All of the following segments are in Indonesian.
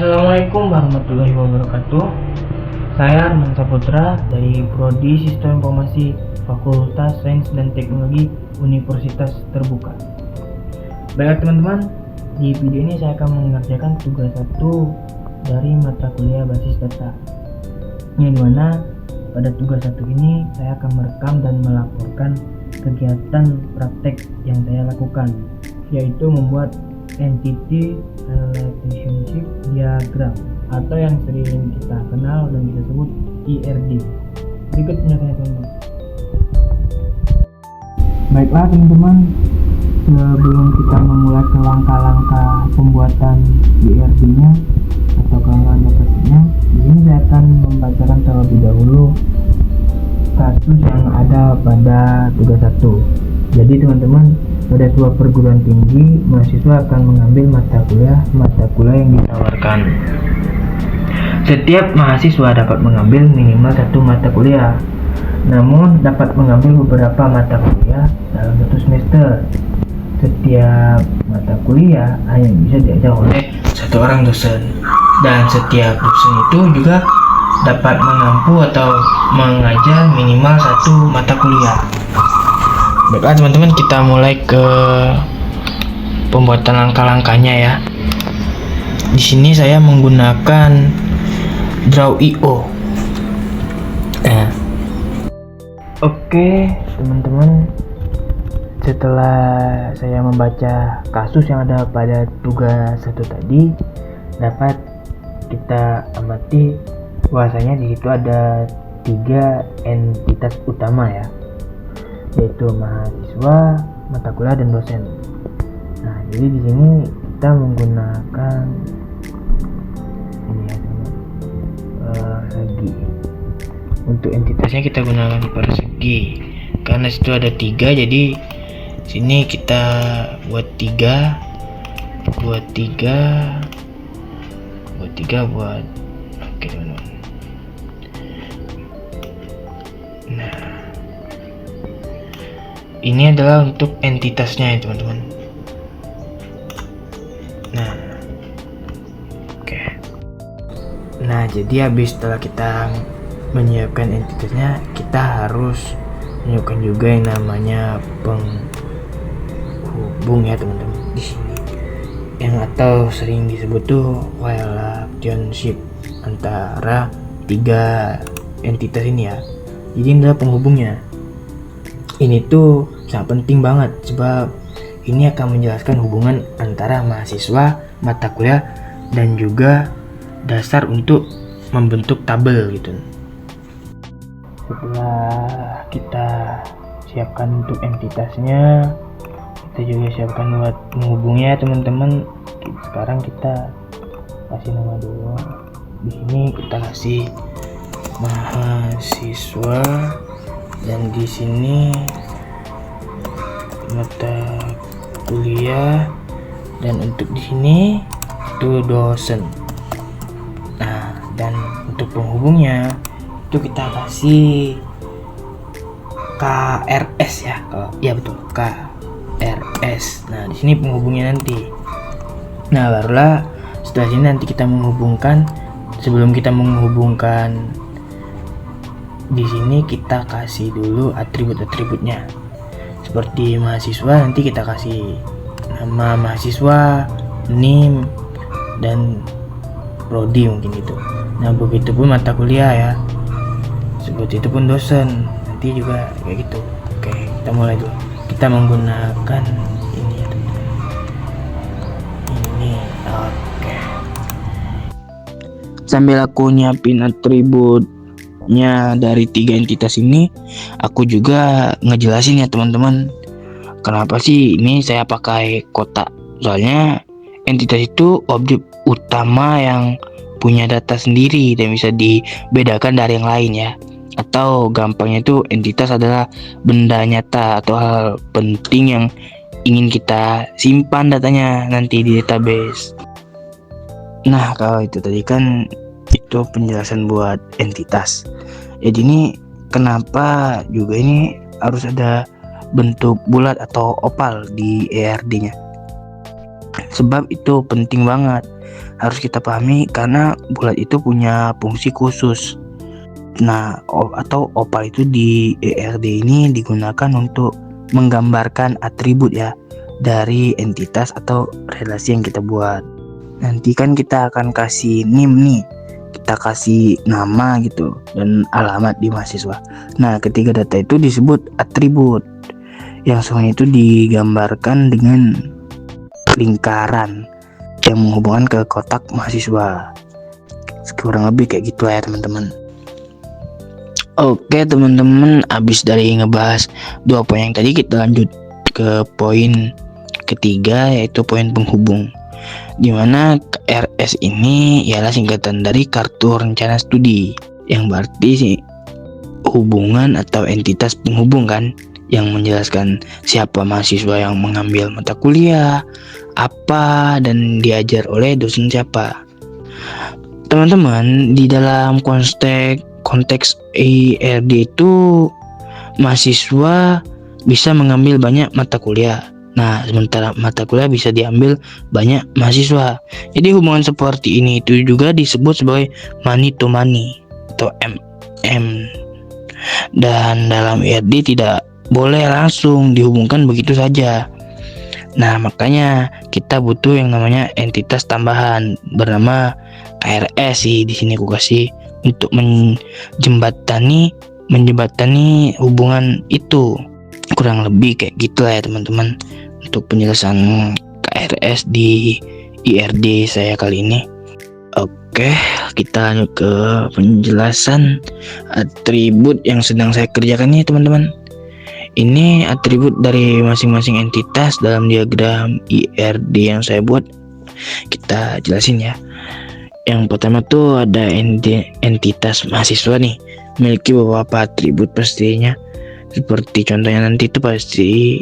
Assalamualaikum warahmatullahi wabarakatuh. Saya Arman Saputra dari Prodi Sistem Informasi Fakultas Sains dan Teknologi Universitas Terbuka. Baik teman-teman, di video ini saya akan mengerjakan tugas 1 dari mata kuliah basis data. Yang dimana pada tugas 1 ini saya akan merekam dan melaporkan kegiatan praktek yang saya lakukan, yaitu membuat Entity Relationship Diagram atau yang sering kita kenal dan kita sebut IRD. Berikut penjelasannya teman-teman. Baiklah teman-teman, sebelum kita memulai ke langkah-langkah pembuatan IRD-nya atau keanggotaan datasnya, di sini saya akan membacakan terlebih dahulu kasus yang ada pada tugas 1. Jadi teman-teman, pada sebuah perguruan tinggi, mahasiswa akan mengambil mata kuliah yang ditawarkan. Setiap mahasiswa dapat mengambil minimal 1 mata kuliah, namun dapat mengambil beberapa mata kuliah dalam 1 semester. Setiap mata kuliah hanya bisa diajar oleh 1 orang dosen, dan setiap dosen itu juga dapat mengampu atau mengajar minimal 1 mata kuliah. Baiklah teman-teman, kita mulai ke pembuatan langkah-langkahnya ya. Di sini saya menggunakan Draw.io. Oke teman-teman, setelah saya membaca kasus yang ada pada tugas 1 tadi, dapat kita amati bahwasanya di situ ada 3 entitas utama ya, yaitu mahasiswa, mata kuliah, dan dosen. Nah, jadi di sini kita menggunakan ini ya, persegi. Untuk entitasnya kita gunakan persegi karena situ ada 3, jadi sini kita buat 3 buat oke teman-teman. Nah, ini adalah untuk entitasnya ya teman-teman. Nah, oke. Nah, jadi habis setelah kita menyiapkan entitasnya, kita harus menyiapkan juga yang namanya penghubung ya teman-teman. Di sini yang atau sering disebut tuh relationship antara 3 entitas ini ya. Jadi ini adalah penghubungnya. Ini tuh sangat penting banget sebab ini akan menjelaskan hubungan antara mahasiswa, mata kuliah, dan juga dasar untuk membentuk tabel gitu. Setelah kita siapkan untuk entitasnya, kita juga siapkan buat menghubungnya teman-teman. Sekarang kita kasih nama dulu. Di sini kita kasih mahasiswa, dan di sini mata kuliah, dan untuk di sini itu dosen. Nah, dan untuk penghubungnya itu kita kasih KRS ya. Iya betul, KRS. Nah, di sini penghubungnya nanti. Nah, barulah setelah sini nanti kita menghubungkan. Sebelum kita menghubungkan, di sini kita kasih dulu atribut-atributnya. Seperti mahasiswa, nanti kita kasih nama mahasiswa, NIM, dan prodi mungkin gitu. Nah, begitu pun mata kuliah ya. Seperti itu pun dosen, nanti juga kayak gitu. Oke, kita mulai dulu. Kita menggunakan ini ya teman-teman. Ini, oke. Sambil aku nyiapin atributnya dari 3 entitas ini, aku juga ngejelasin ya teman-teman, kenapa sih ini saya pakai kotak. Soalnya entitas itu objek utama yang punya data sendiri dan bisa dibedakan dari yang lain ya. Atau gampangnya itu entitas adalah benda nyata atau hal penting yang ingin kita simpan datanya nanti di database. Nah, kalau itu tadi kan itu penjelasan buat entitas. Jadi ini kenapa juga ini harus ada bentuk bulat atau opal di ERD-nya. Sebab itu penting banget, harus kita pahami karena bulat itu punya fungsi khusus. Nah, atau opal itu di ERD ini digunakan untuk menggambarkan atribut ya dari entitas atau relasi yang kita buat. Nanti kan kita akan kasih NIM nih, kita kasih nama gitu dan alamat di mahasiswa. Nah, ketiga data itu disebut atribut, yang semuanya itu digambarkan dengan lingkaran yang menghubungkan ke kotak mahasiswa. Kurang lebih kayak gitu ya teman-teman. Oke teman-teman, habis dari ngebahas 2 poin yang tadi, kita lanjut ke poin ketiga, yaitu poin penghubung, dimana KRS ini ialah singkatan dari Kartu Rencana Studi, yang berarti sih hubungan atau entitas penghubung kan, yang menjelaskan siapa mahasiswa yang mengambil mata kuliah apa dan diajar oleh dosen siapa. Teman-teman, di dalam konteks ERD itu mahasiswa bisa mengambil banyak mata kuliah. Nah, sementara mata kuliah bisa diambil banyak mahasiswa. Jadi hubungan seperti ini itu juga disebut sebagai money to money atau MM. Dan dalam ERD tidak boleh langsung dihubungkan begitu saja. Nah, makanya kita butuh yang namanya entitas tambahan bernama KRS sih, di sini aku kasih untuk menjembatani hubungan itu. Kurang lebih kayak gitulah ya teman-teman untuk penjelasan KRS di IRD saya kali ini. Oke, kita lanjut ke penjelasan atribut yang sedang saya kerjakan nih teman-teman. Ini atribut dari masing-masing entitas dalam diagram IRD yang saya buat. Kita jelasin ya. Yang pertama tuh ada entitas mahasiswa nih, memiliki beberapa atribut pastinya. Seperti contohnya nanti itu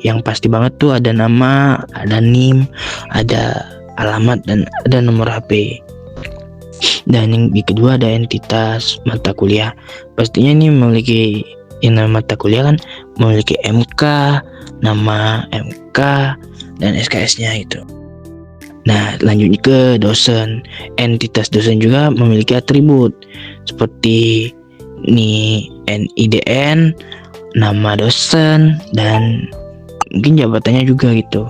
yang pasti banget tuh ada nama, ada NIM, ada alamat, dan ada nomor HP. Dan yang kedua ada entitas mata kuliah. Pastinya ini memiliki yang nama mata kuliah kan memiliki MK, nama MK, dan SKS-nya itu. Nah, lanjut ke dosen. Entitas dosen juga memiliki atribut seperti NIDN, nama dosen, dan mungkin jabatannya juga gitu.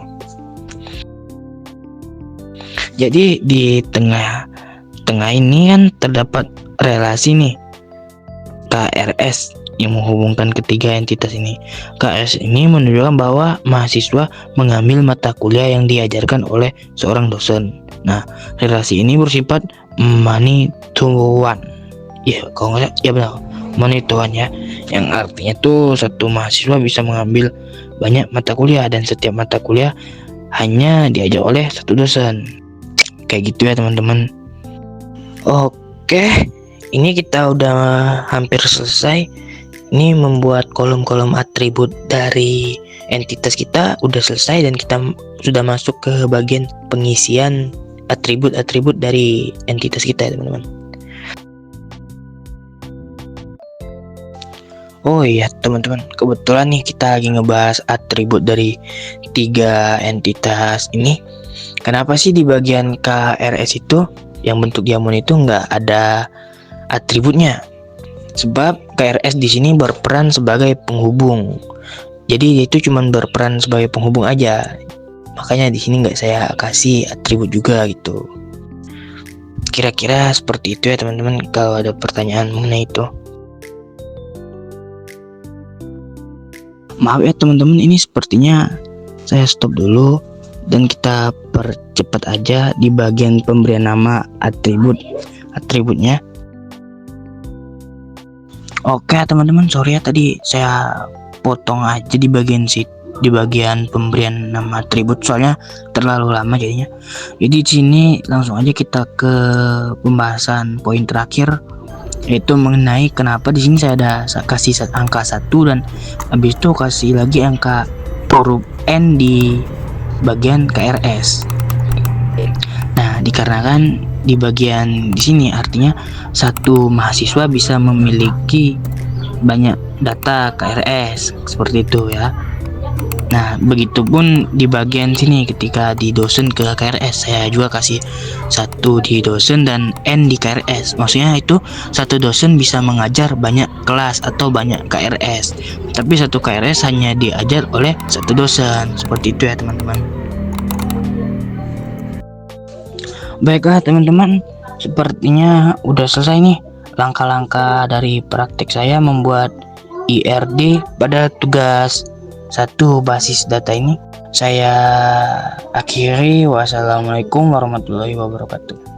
Jadi di tengah ini kan terdapat relasi nih KRS yang menghubungkan ketiga entitas ini. KRS ini menunjukkan bahwa mahasiswa mengambil mata kuliah yang diajarkan oleh seorang dosen. Nah, relasi ini bersifat money to one. Ya, kalau nggak ya benar, money to one ya. Yang artinya tuh satu mahasiswa bisa mengambil banyak mata kuliah dan setiap mata kuliah hanya diajar oleh satu dosen. Kayak gitu ya teman-teman. Oke, ini kita udah hampir selesai. Ini membuat kolom-kolom atribut dari entitas kita udah selesai, dan kita sudah masuk ke bagian pengisian atribut-atribut dari entitas kita ya teman-teman. Oh iya teman-teman, kebetulan nih kita lagi ngebahas atribut dari 3 entitas ini. Kenapa sih di bagian KRS itu yang bentuk diamond itu nggak ada atributnya? Sebab KRS di sini berperan sebagai penghubung. Jadi itu cuma berperan sebagai penghubung aja. Makanya di sini nggak saya kasih atribut juga gitu. Kira-kira seperti itu ya teman-teman. Kalau ada pertanyaan mengenai itu. Maaf ya teman-teman, ini sepertinya saya stop dulu dan kita percepat aja di bagian pemberian nama atributnya. Oke teman-teman, sorry ya tadi saya potong aja di bagian pemberian nama atribut, soalnya terlalu lama jadinya. Jadi di sini langsung aja kita ke pembahasan poin terakhir, yaitu mengenai kenapa di sini saya ada kasih angka 1 dan habis itu kasih lagi angka huruf N di bagian KRS. Nah, dikarenakan di bagian di sini artinya satu mahasiswa bisa memiliki banyak data KRS seperti itu ya. Nah, begitupun di bagian sini ketika di dosen ke KRS, saya juga kasih 1 di dosen dan N di KRS. Maksudnya itu satu dosen bisa mengajar banyak kelas atau banyak KRS, tapi satu KRS hanya diajar oleh satu dosen. Seperti itu ya teman-teman. Baiklah teman-teman, sepertinya udah selesai nih langkah-langkah dari praktik saya membuat IRD pada tugas 1 basis data ini. Saya akhiri, wassalamualaikum warahmatullahi wabarakatuh.